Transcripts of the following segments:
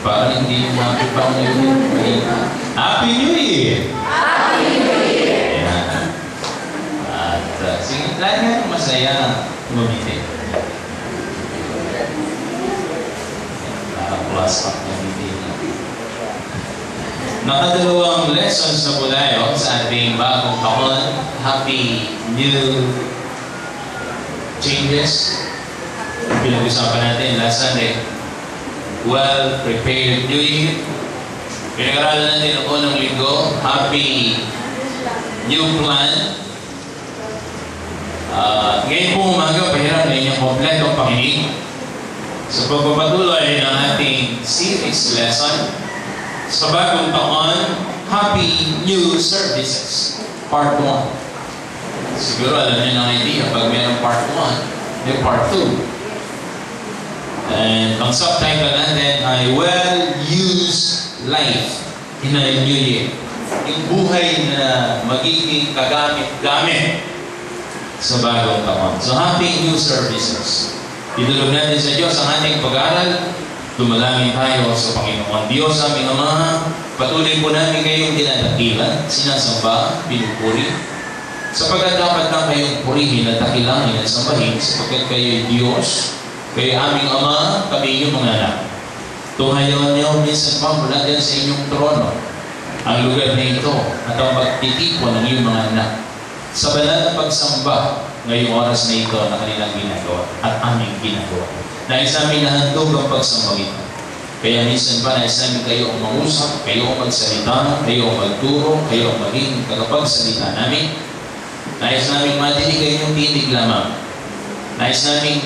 Parang hindi yung happy pa New Year. Happy New Year! Happy New Year! Ayan. At sige, lagi nga masaya umamiti. Plus up na hindi na. Nakadalawang lessons na po tayo sa ating bagong taon. Happy New Changes. Pinag-usapan natin last Sunday. Well-prepared New Year. Pinag-aralan natin ang unang linggo. Happy New Plan. Ngayon po umaga, pahirap na inyong kompletong pakinig sa pagpapatuloy ng ating series lesson sa bagong taon, Happy New Services, Part 1. Siguro alam niyo ng idea, pag mayroong Part 1, may Part 2. And ang subtitle natin ay Well-Used Life in a New Year. Yung buhay na magiging kagamit-gamit sa bagong taon. So, Happy New Services. Idulog natin sa Diyos ang ating pag-aaral. Tumalangin tayo sa Panginoon. Diyos, aming Ama, patuloy po namin kayong dinadakilan, sinasamba, pinupuri. Sapagkat dapat na kayong purihin at dakilangin at sambahin sapagkat kayo'y Diyos. Kayo aming Ama, kami inyong mga anak. Tuhayon niyo minsan pa mula din sa inyong trono ang lugar na ito at ang pagtitipon ng iyong mga anak sa banal na pagsamba ngayong oras na ito na kanilang ginagawa at aming ginagawa. Nais namin nahandog ang pagsambang ito. Kaya minsan pa nais namin kayo ang mangusap, kayo ang magsalita, kayo ang magturo, kayo ang maging tagapagsalita namin. Nais namin madinig kayong tinig lamang. Nais namin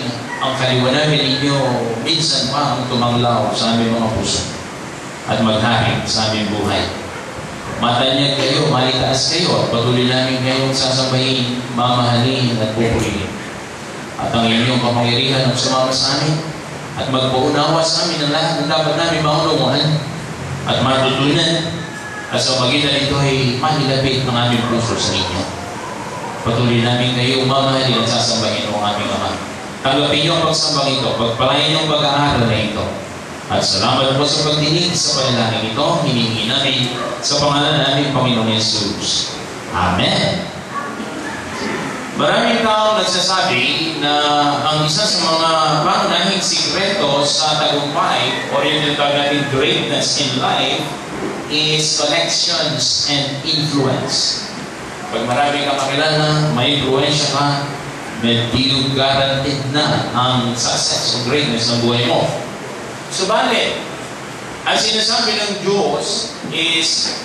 ang kaliwanagan ninyo minsan pa ang tumanglaw sa aming mga puso at maghari sa aming buhay. Matanyag kayo, malitaas kayo at patuloy namin kayong sasambahin, mamahalin at pupurihin. At ang inyong kapangyarihan ang sumama sa amin at magpaunawa sa amin ang lahat ng dapat namin maunawaan at matutunan at sa magitan nito ay mahilapit ng aming puso sa inyo. Patuloy namin kayo mamahalin at sasambahin ang aming Ama. Tanggapin niyo ang pagsambang ito, pagpalayan niyo ang pag-aaral na ito. At salamat po sa pagdinig sa panalangin ito, hinihingi namin sa pangalan namin Panginoong Yesus. Amen. Maraming taong nagsasabi na ang isa sa mga pangunahing sikreto sa tagumpay o yung tinatawag natin greatness in life is connections and influence. Pag marami kang kakilala, may influensya ka, medyo guaranteed na ang success o greatness ng buhay mo. Subalit, ang sinasabi ng Diyos is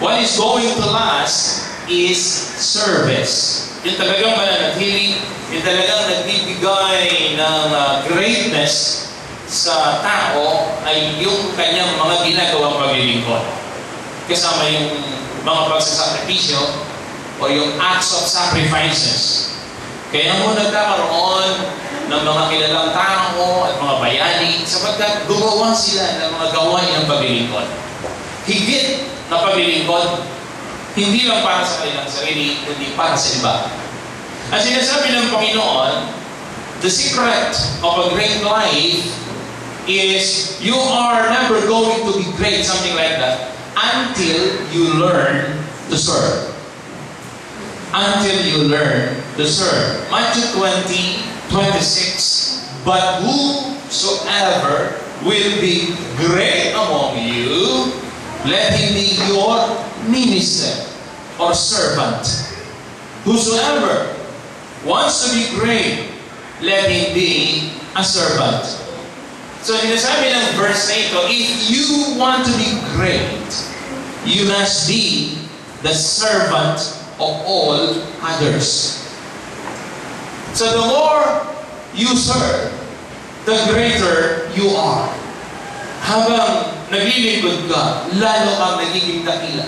what is going to last is service. Yung talagang mananatili, yung talagang nagbibigay ng greatness sa tao ay yung kanyang mga ginagawang paglilingkod. Kasama yung mga pagsasakripisyo o yung acts of sacrifices. Kaya mo nagkakaroon ng mga kilalang tao at mga bayani sapagkat gumawa sila ng mga gawain ng paglilingkod. Higit na paglilingkod, hindi lang para sa kanilang sarili, kundi para sa iba. Ang sinasabi ng Panginoon, the secret of a great life is you are never going to be great, something like that, until you learn to serve. Until you learn to serve. Matthew 20:26. But whosoever will be great among you, let him be your minister or servant. Whosoever wants to be great, let him be a servant. So, sinasabi ng verse na ito, if you want to be great, you must be the servant of all others. So the more you serve, the greater you are. Habang naglilingkod ka, lalo kang nagiging dakila.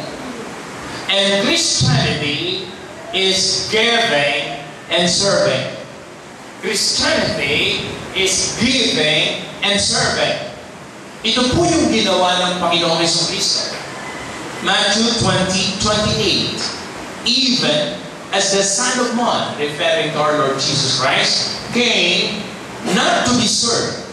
And Christianity is giving and serving. Christianity is giving and serving. Ito po yung ginawa ng Panginoong Jesucristo. Matthew 20:28. Even as the Son of Man, referring to our Lord Jesus Christ, came not to be served,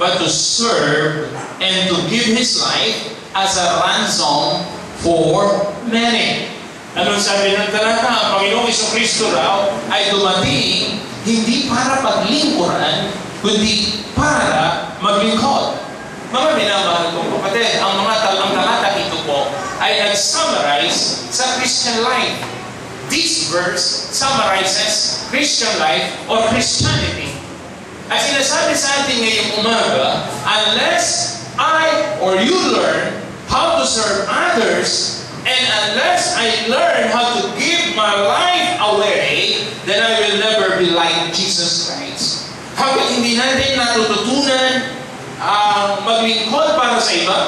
but to serve and to give His life as a ransom for many. Ano sabi ng talata? Ang Panginoong Jesucristo raw ay dumating hindi para paglingkuran, kundi para maglingkod. Mga minamahal kong kapatid, ang talata ito po ay nag-summarize sa Christian life. This verse summarizes Christian life or Christianity. At sinasabi sa atin ngayong umaga, unless I or you learn how to serve others, and unless I learn how to give my life away, then I will never be like Jesus Christ. Hanggang hindi natin natututunan ang maglingkod para sa iba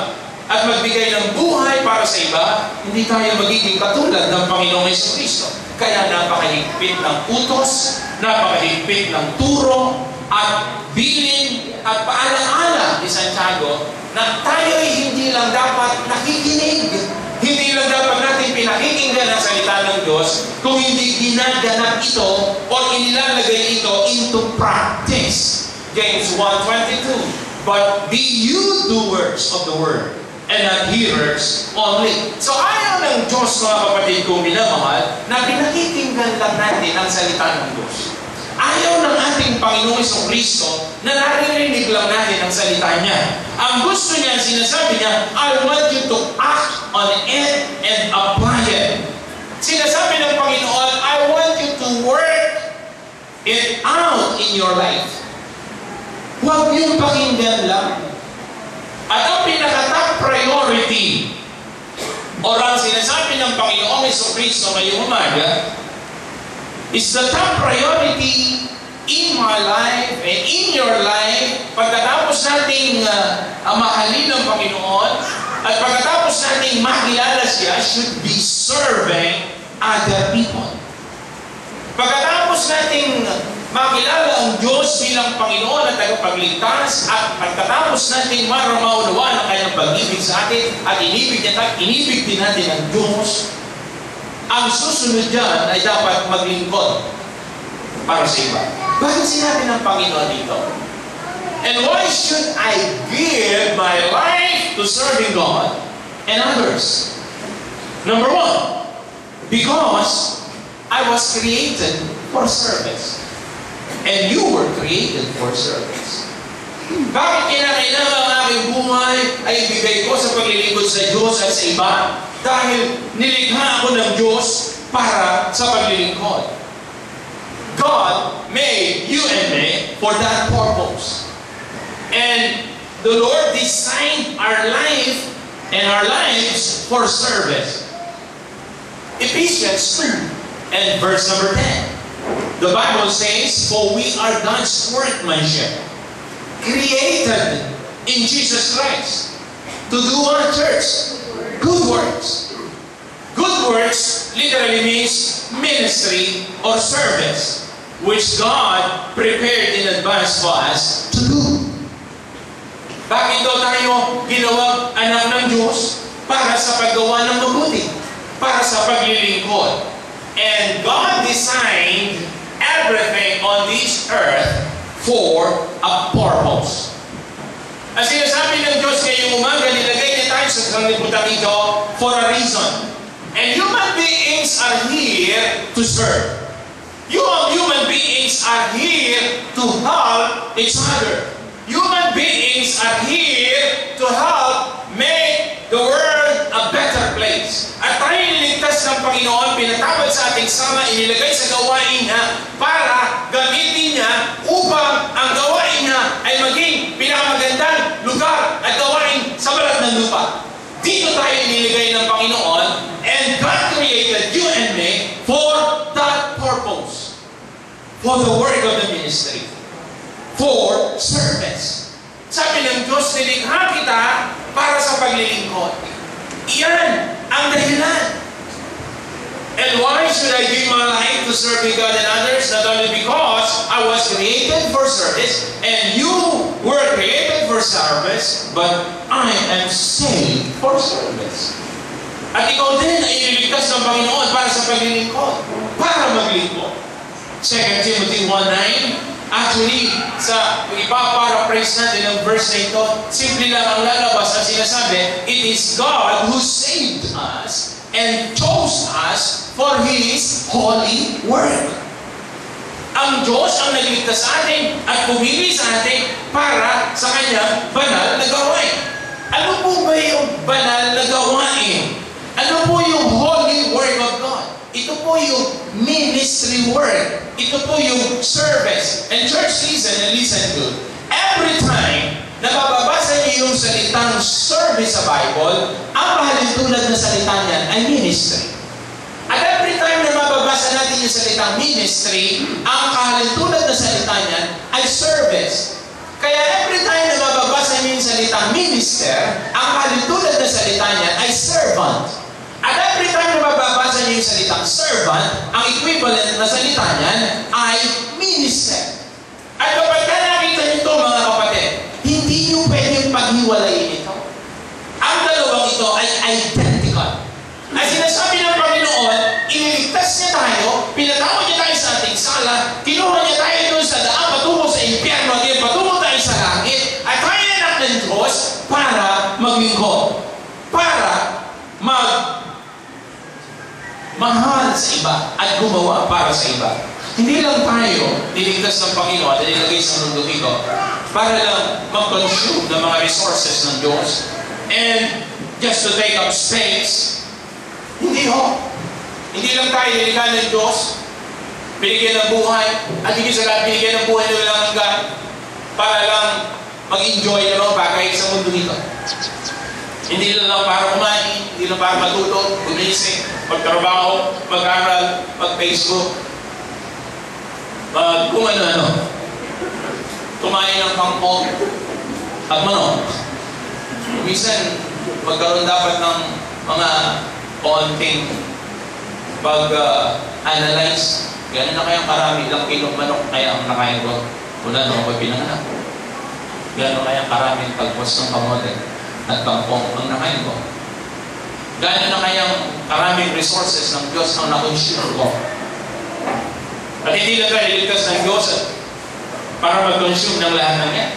at magbigay ng buhay para sa iba, hindi tayo magiging katulad ng Panginoong Jesucristo. Kaya napakahigpit ng utos, napakahigpit ng turo, at bilin at paalala ni Santiago na tayo'y hindi lang dapat nakikinig, hindi lang dapat natin pinakikinggan ang salita ng Diyos kung hindi ginaganap ito o inilalagay ito into practice. James 1:22. But be you doers of the word and not hearers only. So ayaw ng Diyos, mga kapatid kong minamahal, na pinakikinggan lang natin ang salita ng Diyos. Ayaw ng ating Panginoong Jesucristo na naririnig lang natin ang salita niya. Ang gusto niya, sinasabi niya, I want you to act on it and apply it. Sinasabi ng Panginoon, I want you to work it out in your life. Huwag niyong pakinggan lang. At ang pinaka-top priority o ang sinasabi ng Panginoong Jesucristo ngayong umaga is the top priority in my life and in your life pagkatapos nating mahalin ng Panginoon at pagkatapos nating makilala siya should be serving other people. Pagkatapos nating makilala ang Diyos bilang Panginoon at tagapagligtas at pagkatapos nating maunawaan ang kanyang pag-ibig sa atin at inibig din natin ang Diyos, ang susunod dyan ay dapat maglingkod para sa iba. Bakit sinabi ng Panginoon dito? And why should I give my life to serving God and others? Number one, because I was created for service. And you were created for service. Bakit kinakailangan ang aking buhay ay ibigay ko sa paglilingkod sa Diyos at sa iba? Dahil nilikha ako ng Diyos para sa paglilingkod. God made you and me for that purpose. And the Lord designed our life and our lives for service. Ephesians 2 and verse number 10. The Bible says, for we are God's workmanship, created in Jesus Christ, to do what, church? Good works. Good works literally means ministry or service, which God prepared in advance for us to do. Bakit daw tayo ginawang anak ng Diyos? Para sa paggawa ng mabuti, para sa paglilingkod. And God designed everything on this earth for a purpose. Ang sinasabi ng Diyos ngayong umaga, nilagay niya tayo sa sanglibutan ito for a reason. And human beings are here to serve. You human beings are here to help each other. Human beings are here to help make the world a better place. At tayo niligtas ng Panginoon, pinatawad sa ating sama, inilagay sa gawain niya para gamitin niya upang ang gawain niya ay maging pinakamagandang lugar at gawain sa balat ng lupa. Dito tayo iniligay ng Panginoon, and God created you and me for that purpose. For the work of the ministry. For service. Sabi ng Diyos, nilikha kita para sa paglilingkod. Iyan ang dahilan. And why should I give my life to serving God and others? Not only because I was created for service, and you were created for service, but I am saved for service. At ikaw din ay ililigtas ng Panginoon para sa paglilingkod, para maglingkod. 2 Timothy 1:9, Actually, sa ipaparaphrase natin ng verse na ito, simple lang ang lalabas ang sinasabi, it is God who saved us and chose us for His holy work. Ang Diyos ang nagligtas sa atin at pumili sa atin para sa Kanyang banal na gawain. Ano po ba yung banal na gawain? Ano po yung holy work of God? Ito po yung ministry work. Ito po yung service. And church, listen and listen good. Every time na mababasa niyo yung salitang service sa Bible, ang mahalintulad na salita niyan ay ministry. At every time na mababasa natin yung salitang ministry, ang kahalintulad na salita niyan ay service. Kaya every time na mababasa niyo yung salitang minister, ang kahalintulad na salita niyan ay servant. At every time na mababasa niyo yung salitang servant, ang equivalent na salita niyan ay minister. At kapag nakita niyo ito, mga kapatid, hindi niyo pwedeng paghiwalayin ito. Ang dalawang ito ay identical. Ay sinasabi ng Panginoon, iniligtas niya tayo, pinatawad niya tayo sa ating sala, kinuha niya tayo doon sa daan, patungo sa impyerno, at patungo tayo sa langit, at tayo na anak ng Diyos para maglingkod. Para mahal sa iba at gumawa para sa iba. Hindi lang tayo niligtas ng Panginoon at nilagay sa mundo ito para lang mag-consume ng mga resources ng Diyos and just to take up space. Hindi ho. Hindi lang tayo niligay ng Diyos, binigyan ng buhay, at higit sa lahat binigyan ng buhay na walang hanggan para lang mag-enjoy ng mga bagay sa mundo nito. Hindi lang para kumain, hindi lang para matulog, gumising, magtrabaho, mag-aral, mag-Facebook, kung ano-ano. Kumain ng kangkong at manok. Minsan, magkaroon dapat ng mga konting pag-analyze. Gano'n na kayang karami, ilang kilong manok kaya ang nakain ko. Wala na ako pinanganak. Gano'n kayang karaming tagpos ng kamote at kangkong ang nakain ko. Gano'n na kayang karaming resources ng Diyos ang nakonsume ko. At hindi lang tayo iligtas ng Diyos para mag-consume ng lahat ng yan.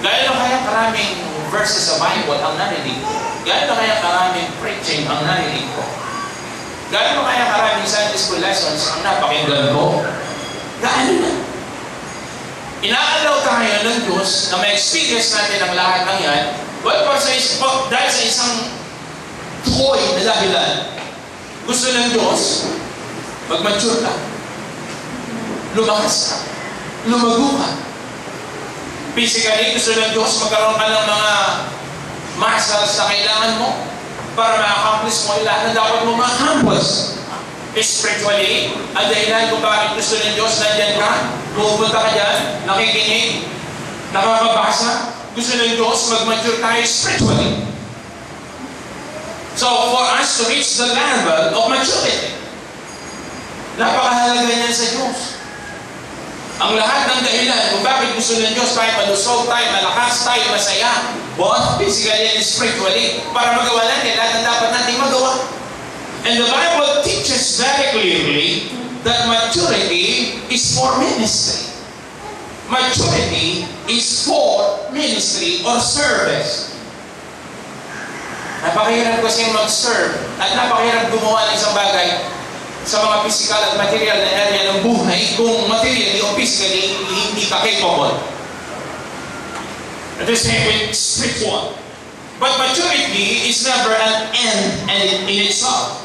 Gano'n na kayang karaming verses sa Bible ang narinig ko. Gano'n na kayang karaming preaching ang narinig ko. Gano'n na kayang karaming Sunday school lessons ang napakinggan ko. Gaano na? Inaalaw tayo ng Diyos na ma-experience natin ang lahat ng yan. Well, dahil sa isang toy na dahilan, gusto ng Diyos, mag-mature ka, lumakas ka, lumago ka. Physically, gusto ng Diyos, magkaroon ka ng mga muscles na kailangan mo para ma-accomplish mo yung lahat na dapat mo ma-accomplish. Spiritually, ang dahilan kung bakit gusto ng Diyos, nandyan ka, pupunta ka dyan, nakikinig, nakakabasa, gusto ng Diyos, mag-mature tayo spiritually. So, for us to reach the level of maturity, napakahalaga niyan sa Diyos. Ang lahat ng dahilan kung bakit gusto ng Diyos tayo malusog tayo, malakas tayo, masaya, both physically and spiritually, para magawa natin lahat ng dapat natin magawa. And the Bible teaches very clearly that maturity is for ministry. Maturity is for ministry or service. Napakahirap kasi mag-serve at napakahirap gumawa ng isang bagay sa mga physical at material na area ng buhay kung materially o physically hindi ka capable. At the same with spiritual. But maturity is never an end in itself.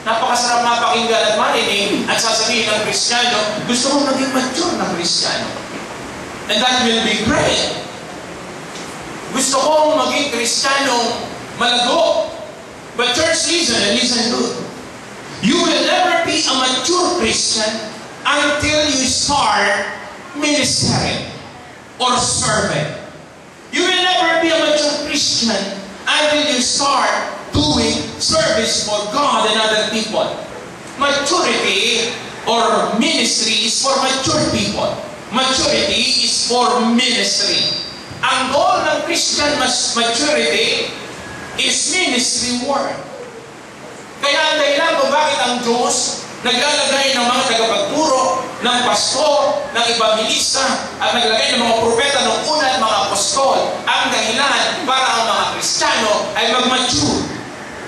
Napakasarap mapakinggan at marinig at sasabihin ng Kristiyano, gusto mo maging mature na Kristiyano. And that will be great. Gusto kong maging Kristiyanong malago. But church, listen and listen good. You will never be a mature Christian until you start ministering or serving. You will never be a mature Christian until you start doing service for God and other people. Maturity or ministry is for mature people. Maturity is for ministry. Ang goal ng Christian maturity is ministry work. Kaya ang dahilan kung bakit ang Diyos Naglalagay ng mga tagapagturo, ng pastor, ng evangelista, at naglalagay ng mga propeta ng una at mga apostol. Ang dahilan para ang mga Kristiyano ay mag-mature.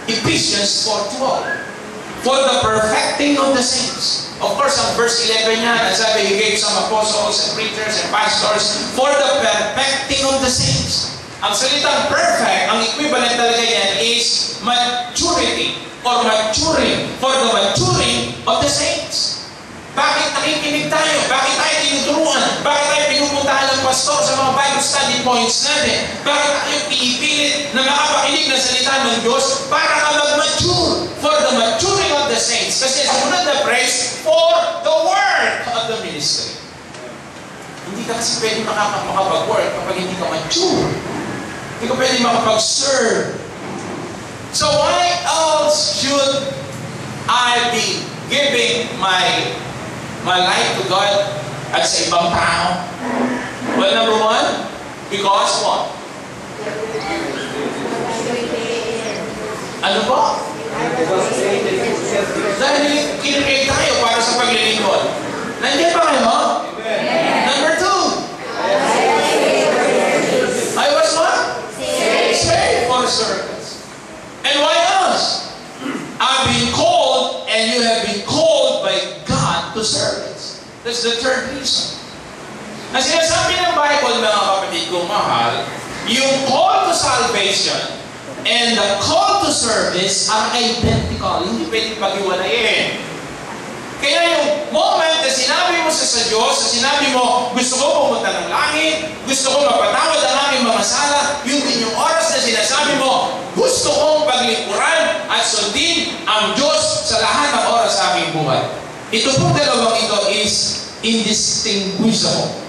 Ephesians 4:12. For the perfecting of the saints. Of course, ang verse 11 niya, nasabi, He gave some apostles and preachers and pastors for the perfecting of the saints. Ang salitang perfect, ang equivalent talaga yan is maturity or maturing, for the maturing of the saints. Bakit nakikinig tayo? Bakit tayo tinuturuan? Bakit tayo pinupuntahan ng pastor sa mga Bible study points natin? Bakit tayo pinipilit na makapakinig ng salita ng Diyos para ka mag-mature? For the maturing of the saints. Kasi sumunod na praise for the work of the ministry. Hindi ka kasi pwede makapag-work kapag hindi ka mature. Hindi ka pwede makapag-serve. So why else should I be giving my life to God at sa ibang tao? Well, number one, because what? Ano po? Dahil kinakay tayo para sa paglilingkod. Nandiyan ba kayo? Number two, I was what? Saved for service. And why else? I've been called, and you have been called by God to service. That's the third reason. Ang sinasabi ng Bible, mga kapatid kong mahal, yung call to salvation and the call to service are identical. Hindi pwedeng pag-iwalayin. Kaya yung moment na sinabi mo sa Diyos, na sinabi mo, gusto ko pumunta ng langit, gusto ko mapatawad ang aking mga sala, yun din yung oras na sinasabi mo, gusto kong paglingkuran at sundin ang Diyos sa lahat ng oras sa aming buhay. Ito pong dalawang ito is indistinguishable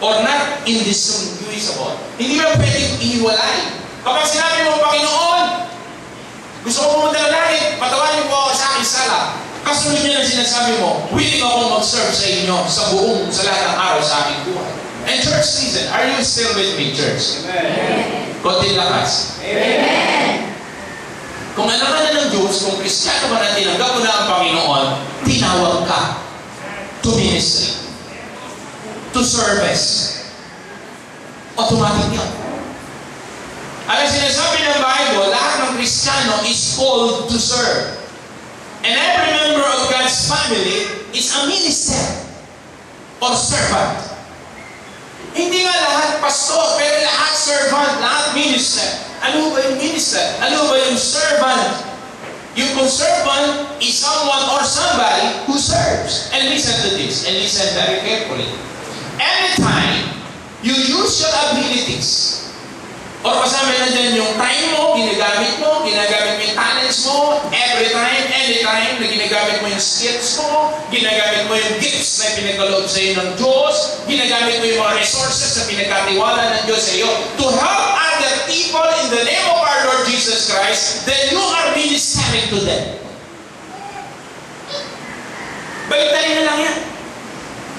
or not indistinguishable. Hindi mo pwedeng ihiwalay. Kapag sinabi mo, Panginoon, gusto ko pumunta ng langit, patawarin mo ako sa aking sala. Kasunod niya na sinasabi mo, willing akong mag-serve sa inyo sa lahat ng araw sa aking buhay. And church season, are you still with me, church? Amen. Konting lakas. Amen. Kung anak ka na ng Diyos, kung Kristiyano ka na tinanggap mo na ang Panginoon, tinawag ka to ministry, to service. Automatic yan. Ang sinasabi ng Bible, lahat ng Kristiyano is called to serve. And every member of God's family is a minister or servant. Hindi nga lahat pastor, pero lahat servant, lahat minister. Ano ba yung minister? Ano ba yung servant? Yung servant is someone or somebody who serves. And listen to this, and listen very carefully. Anytime you use your abilities, or kasama na dyan yung time mo, ginagamit mo yung talents mo, every time, anytime, na ginagamit mo yung skills mo, ginagamit mo yung gifts na pinagkaloob sa iyo ng Diyos, ginagamit mo yung mga resources na pinagkatiwala ng Diyos sa iyo to help other people in the name of our Lord Jesus Christ, then you are ministering to them. Baliktad na lang yan.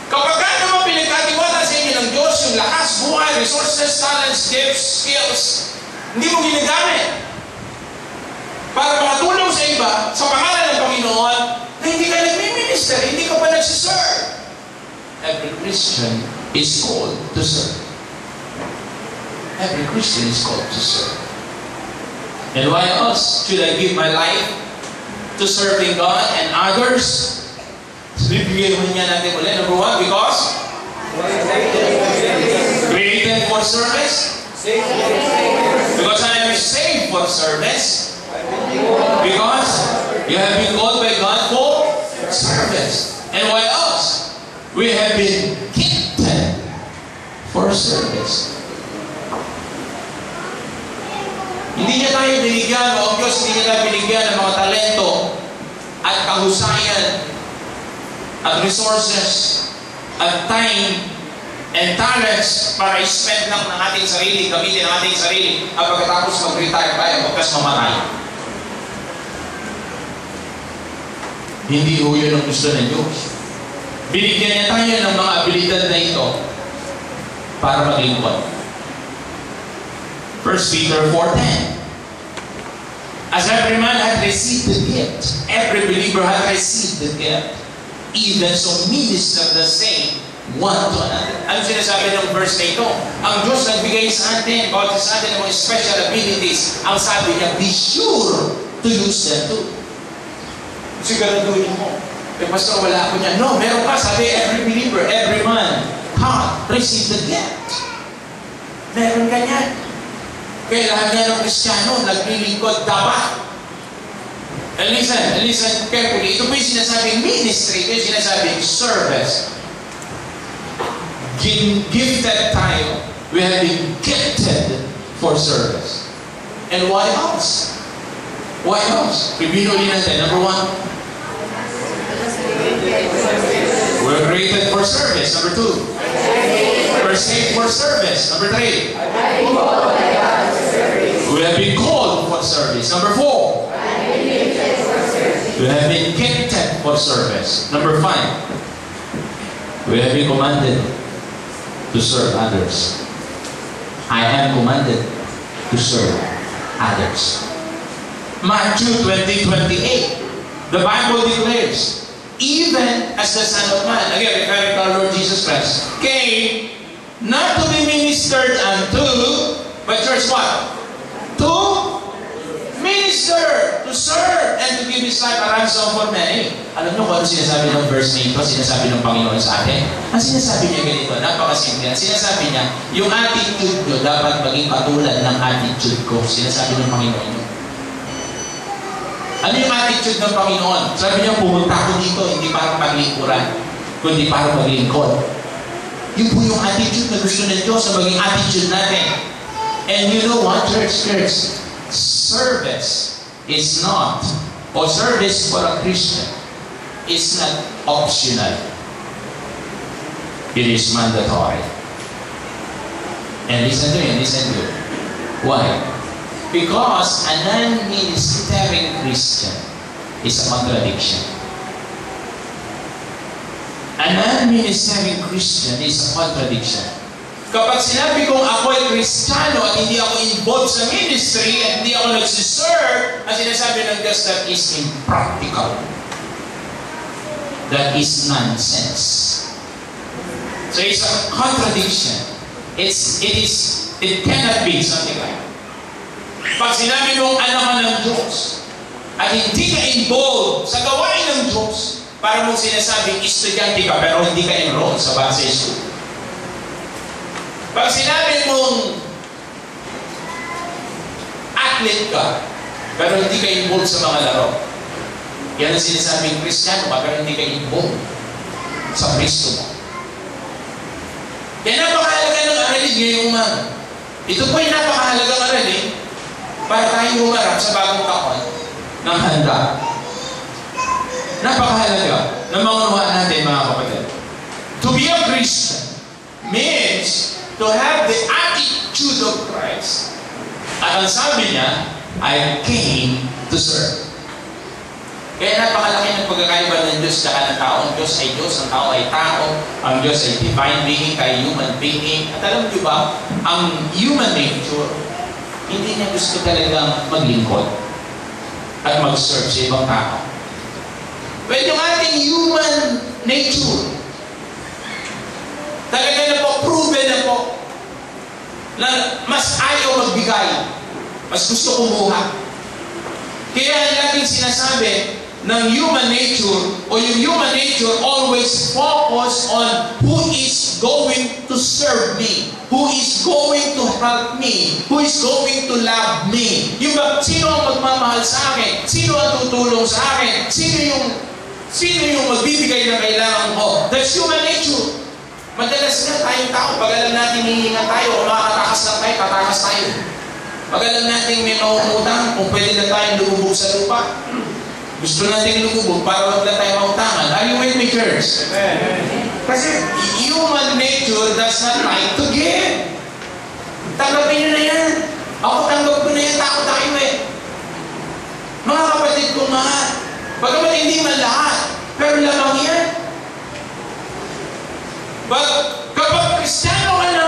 Kapag naman pinagkatiwala sa inyo ng Diyos, yung lakas, buhay, resources, talents, gifts, skills, hindi mo ginagamit para makatulong sa iba, sa pangalan ng Panginoon, na hindi ka nagmi-minister, hindi ka pa nagsiserve. Every Christian is called to serve. Every Christian is called to serve. And why else should I give my life to serving God and others? So, bibigyan mo niya natin ulit. Number one, because created for service. Because I am saved for service. Because you have been called by God for service. And why else? We have been gifted for service. Hindi niya tayo binigyan, o Diyos, hindi niya tayo binigyan ng mga talento at kahusayan at resources at time and talents para i-spend lang ng ating sarili, gamitin ng ating sarili at pagkatapos mag-retire tayo, pagkas mamatay. Hindi ho yun ang gusto ng Diyos. Binigyan niya tayo ng mga abilidad na ito para maglingkod. 1 Peter 4:10. As every man had received the gift, every believer had received the gift, even so minister the same one to another. Ano sinasabi ng verse na ito? Ang Diyos nagbigay sa atin, bawat sa atin ng mga special abilities. Ang sabi niya, be sure to use them too. Siguraduhin mo. Eh, pastor, wala ako niya. No, meron pa. Sabi, every believer, every man, God, receive the gift. Meron ka niyan. Kailangan niya ng Kristiyano, naglilingkod dapat. And listen carefully. Ito po yung sinasabing ministry, ito yung sinasabing service. Gifted tayo. We have been gifted for service. And why else? Why else? Review ulit natin. Number one, we're created for service. Number two, we're saved for service. Number three, we have been called for service. Number four, we have been gifted for service. Number five, we have been commanded to serve others. I am commanded to serve others. Matthew 20:28, the Bible declares, even as the Son of Man, again referring to our Lord Jesus Christ, came not to be ministered unto, but church what? To minister, to serve, and to give His life a ransom for many. Alam niyo kung ano sinasabi ng verse na ito, sinasabi ng Panginoon sa atin? Ang sinasabi niya ganito, napakasimple. Ang sinasabi niya, yung attitude nyo dapat maging katulad ng attitude ko. Sinasabi ng Panginoon nyo. Ano yung attitude ng Panginoon? Sabi niya, pumunta ako dito, hindi para paglingkuran, kundi para maglingkod. Yun po yung attitude na gusto ng Diyos sa maging attitude natin. And you know what, church? Service is not, or service for a Christian is not optional. It is mandatory. And listen to me, Why? Because a non-ministering Christian is a contradiction. A non-ministering Christian is a contradiction. Kapag sinabi kong ako ay Kristiyano at hindi ako involved sa ministry at hindi ako nagsiserve, ang sinasabi ng Diyos, that is impractical. That is nonsense. So it's a contradiction. It cannot be something like that. Pag sinabi mong anak ka ng Diyos at hindi ka involved sa gawain ng Diyos, para mong sinasabing estudyante ka pero hindi ka enrolled sa base school. Pag sinabi mong athlete ka pero hindi ka involved sa mga laro, yan ang sinasabing Kristiyano ka pero hindi ka involved sa Kristo mo. Kaya napakahalaga ng aralin ngayong umaga. Ito po yung napakahalagang aralin para tayo humarap sa bagong taon ng handa. Napakahalaga na maunawaan natin, mga kapatid. To be a Christian means to have the attitude of Christ. At ang sabi niya, I came to serve. Kaya napakalaki ng pagkakaiba ng Diyos sa ng tao. Ang Diyos ay Diyos, ang tao ay tao. Ang Diyos ay divine being, kay human being. At alam niyo ba, ang human nature, hindi niya gusto talagang maglingkod at mag-serve sa ibang tao. Well, yung ating human nature, talaga na po, proven na po, na mas ayaw magbigay, mas gusto kumuha. Kaya laging sinasabi ng human nature, o yung human nature always focus on who is going to serve me, who is going to help me, who is going to love me. Yung ba, sino ang magmamahal sa akin? Sino ang tutulong sa akin? Sino yung magbibigay ng kailangan ko? That's human nature. Madalas nga tayong tao, pag alam natin hihinga tayo, kung makakatakas lang tayo, tatakas tayo. Pag alam natin may maumutang, kung pwede na tayong lumubog sa lupa, gusto natin lumubog para wag na tayo mautangan. Are you with me, church? Kasi human nature does not like to give. Tanggapin nyo na yan. Ako tanggap ko na yan, takot tayo eh. Mga kapatid kong mahal, bagamat hindi man lahat, pero lamang yan. Kapag Kristiyano ka na,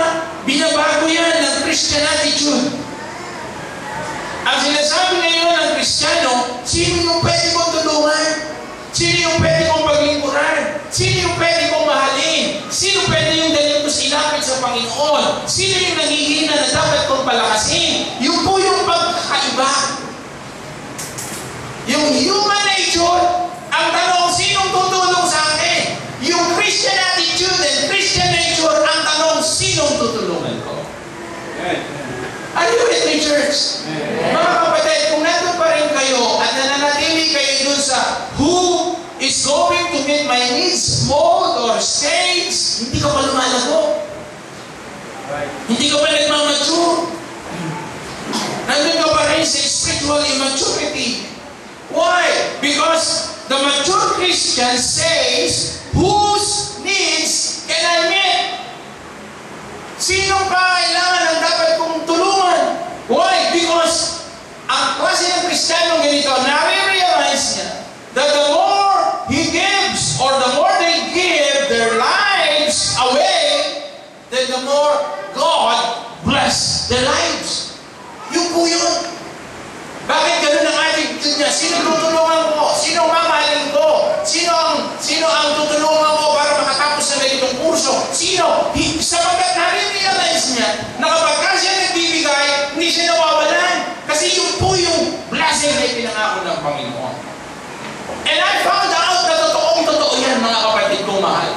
binabago yan ng Christian attitude. Ang sinasabi ngayon ng Kristiyano, sino yung pwede kong tulungan? Sino yung pwede kong paglingkuran? Sino yung pwede kong mahalin? Sino pwede yung dalhin ko sa ilapit sa Panginoon? Sino yung nangihina na dapat kong palakasin? Yung po yung pagkakaiba. Yung human nature, ang tanong, sinong tutulong sa akin? Yung Christian attitude and Christian nature, ang tanong, sinong tutulungan ko? Are you with me, church? Mga kapatid, kung nandun pa rin kayo at nananatili kayo dun sa who is going to meet my needs mode or stage, hindi ka pa lumalago. Hindi ka pa nagmamature. Nandun ka pa rin sa spiritual immaturity. Why? Because the mature Christian says, whose needs can I meet? Sino kailangan ang dapat kong tulungan? Why? Because ang klase ng Kristiyanong ganito, nare-realize niya that the more he gives or the more they give their lives away, then the more God bless their lives. Yung po yun. Bakit ganun ang attitude niya? Sino tutulungan ko? Sino mamahalin ko? Sino ang tutulungan ko para makatapos sa ganitong kurso? Sino? Sapagat nare-realize niya na kapag siya nagbibigay, hindi siya nawawalan. Kasi yun po yung blessing na ipinangako ng Panginoon. And I found out na totoo yan, mga kapatid kong mahal.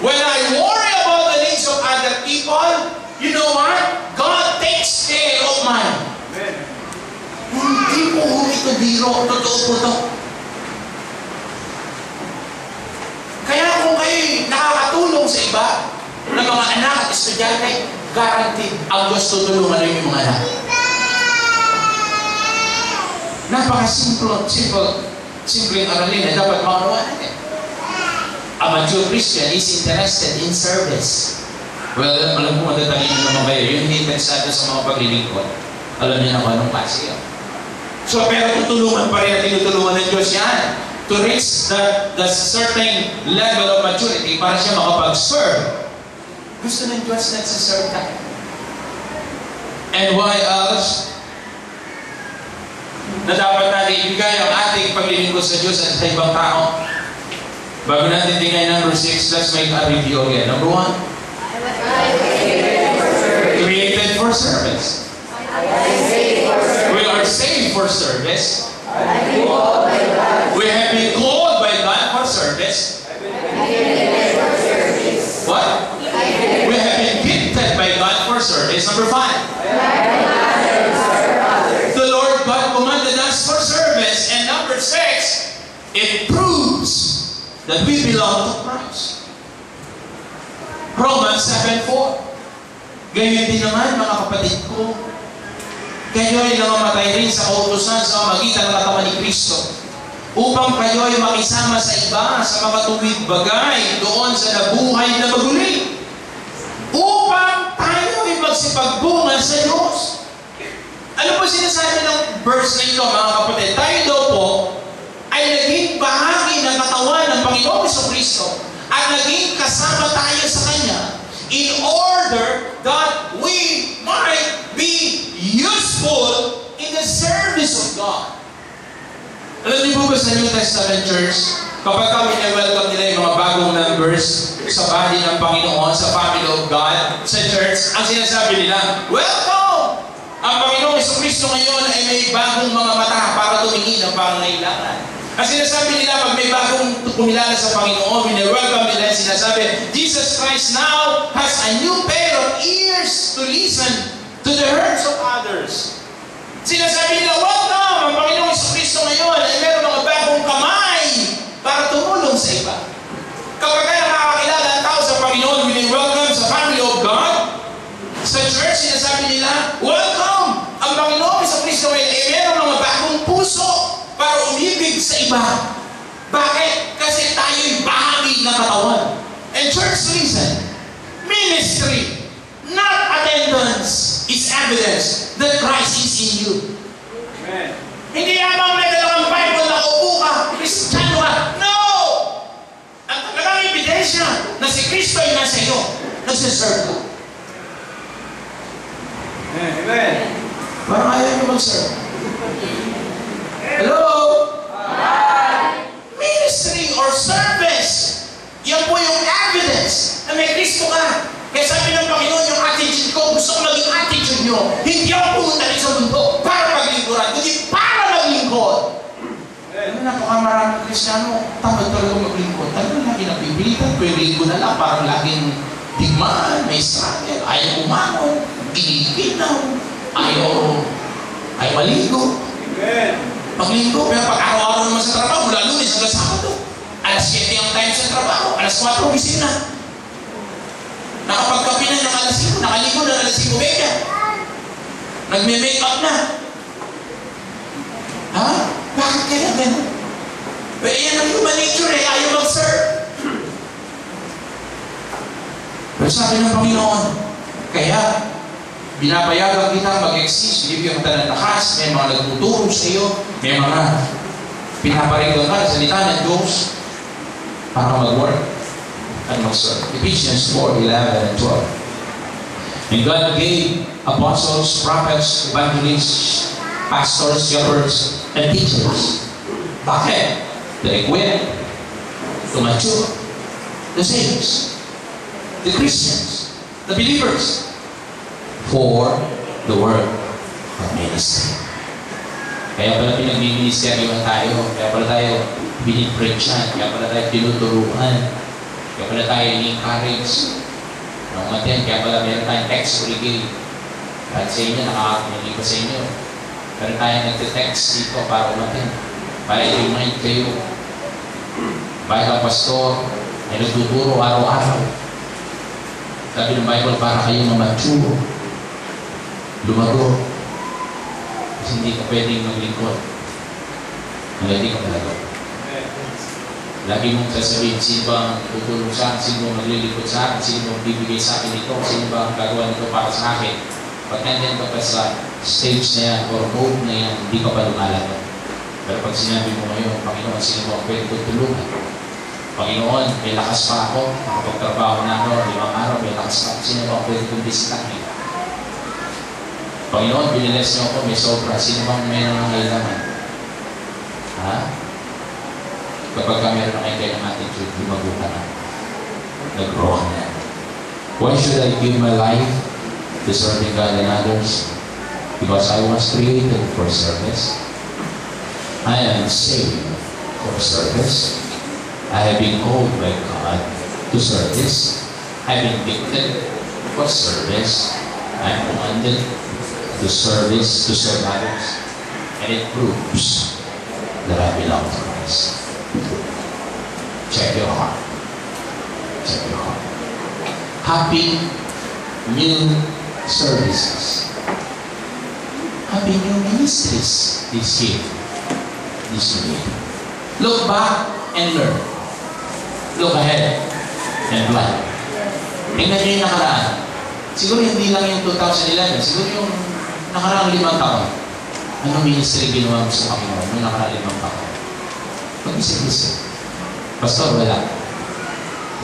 When I worry about the needs of other people, you know what? God takes care of mine. Hindi po ito biro. Totoo po ito. Kaya kung kayo nakakatulong sa iba, ng mga anak at estudyante, guaranteed ang Diyos tutulungan yung mga anak. Simpleng aralin na dapat makaruan natin. A mature Christian is interested in service. Well, alam ko matatalino naman kayo. Yung hindi interesado sa mga paglilingkod, alam niyo na kung anong klase yun. So, pero tutulungan pa rin at tinutulungan ng Diyos yan to reach the certain level of maturity para siya makapag-serve. Gusto ng Diyos nagsaserve tayo. And why else? Na dapat natin ibigay ang ating paglilingkod sa Diyos at sa ibang tao. Bago natin tingnan number 6, let's make a review again. Number 1. Created for service. We are saved for service. We have been called by God for service. What? We have been gifted by God for service. Number 5. The Lord God commanded us for service. And number 6, it proves that we belong to Christ. Romans 7:4. Ganyan din naman, mga kapatid ko, kayo ay namamatay rin sa kautusan sa magitan ng katawan ni Kristo upang kayo ay makisama sa iba sa mga tuwid bagay doon sa nabuhay na maguli upang tayo ay magsipagbunga sa Diyos. Ano po sinasabi ng verse na ito, mga kapatid? Tayo daw po ay naging bahagi ng katawan ng Panginoong Kristo at naging kasama tayo sa Kanya in order that we might be useful in the service of God. Alam niyo po ba sa New Testament Church, kapag kami na-welcome nila yung mga bagong members sa body ng Panginoon, sa family of God, sa church, ang sinasabi nila, welcome! Ang Panginoong Kristo ngayon ay may bagong mga mata para tumingin ang pangangailangan. Ang sinasabi nila, pag may bagong kumilala sa Panginoon, welcome nila, sinasabi, Jesus Christ now has a new pair of ears to listen to the hurts of others. Sinasabi nila, welcome! Ang Panginoong Kristo ngayon ay meron mga bagong kamay para tumulong sa iba. Kapag kaya nakakakilala ang tao sa Panginoon, welcome sa family of God. Sa church, sinasabi nila, welcome! Ang Panginoong Kristo ngayon ay meron mga bagong puso para umibig sa iba. Bakit? Kasi tayo'y bahagi ng katawan. And church, listen, ministry, not attendance, is evidence that Christ is in you. Amen. Hindi naman may dalawang Bible na upo ka, Kristiyano ka. No! Ang talagang ebidensya na si Kristo ay nasa iyo, nagsiserve ka. Amen. Parang ayaw nyo mag-serve. attitude ko, gusto ko maging attitude nyo. Hindi ako pumunta rin sa mundo para maglingkuran, kundi para maglingkod. Ano napakamaraming Kristiyano, tamad talaga maglingkod. Talagang lagi napipilitan, pero lingkod na lang, parang laging digmaan, may struggle, ayaw umangon, giniginaw, ayaw maligo. Maglinggo, pero pag araw-araw naman sa trabaho, mula Lunes hanggang Sabado, alas 7 ang time sa trabaho, alas 4 opisina. Nakapagkapi na ng alas 5, nakaligo na alas 5:30. Nagme-make up na. Ha? Bakit kaya gano'n? Pero yan ang human nature eh, ayaw mag-serve. Pero sabi ng Panginoon, kaya binapayagan kita mag-exist, bibigyan kita ng lakas, may mga nagtuturo sa iyo, may mga pinaparigyan ka sa salita ng Diyos para mag-work at mag-serve. Ephesians 4:11 and 12. And God gave apostles, prophets, evangelists, pastors, shepherds, and teachers. Bakit? To equip, to mature, the saints, the Christians, the believers, for the work of ministry. Kaya pala pinag-ministeryohan tayo, kaya pala tayo binipreachan, kaya pala tayo tinuturuan, kaya pala tayo in-encourage. Kaya pala meron tayong text brigade. Kahit sa inyo, nakakakinig ko sa inyo. Meron tayong nagte-text dito para umatin, para i-remind kayo. Bahit ang pastor ay nagtuturo araw-araw. Sabi ng Bible, para kayo mamaturo, lumago. Kasi hindi ka pwedeng maglingkod. Hindi ka malago. Lagi mong sasabihin, sino ba ang tutulong sa akin, sino ba maglilingkod sa akin, sino ba bibigay sa akin ito, sino ba ang gagawa nito para sa akin. Pag nandiyan ka pa sa stage na yan or mode na yan, hindi ka pa lumalago. Pero pag sinabi mo ngayon, Panginoon, sino ba ang pwede ko tulungan? Panginoon, may lakas pa ako, nakapagtrabaho na ako, 5 araw, may lakas pa ako, sino ba ang pwede kong bisitahin? Panginoon, biniles niyo ako, may sobra. Sino bang may nangangailangan? Ha? Kapag ka meron na kayo ng attitude, lumago ka na. Nag-grow ka na. Why should I give my life to serving God and others? Because I was created for service. I am saved for service. I have been called by God to service. I've been gifted for service. I'm commanded to service, to serve others, and it proves that I belong to Christ. Check your heart. Check your heart. Happy new services. Happy new ministries this year. This year. Look back and learn. Look ahead and plan. Tingnan nyo yung nakaraan. Siguro hindi lang yung 2011. Siguro yung nakaraang 5 taon. Anong ministry ginawa mo sa Panginoon noong nakaraang 5 taon? Mag-isip-isip. Pastor, wala.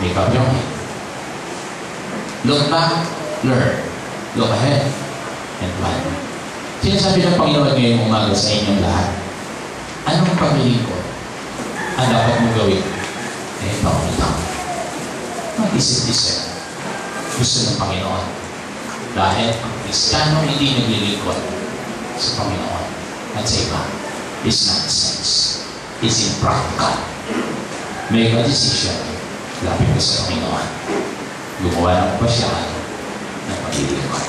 May kabyong. Look back, learn. Look ahead, and plan. Sinasabi ng Panginoon ngayong umaga sa inyong lahat, anong paglilingkod ang dapat mong gawin? Eh, pakulang. Mag-isip-isip. Gusto ng Panginoon. Dahil ang Kristiyano hindi naglilingkod sa Panginoon at sa iba is nonsense. It's impractical. Make a decision. Lapit ka sa Panginoon. Gumawa ng pasyahan ng paglilingkod.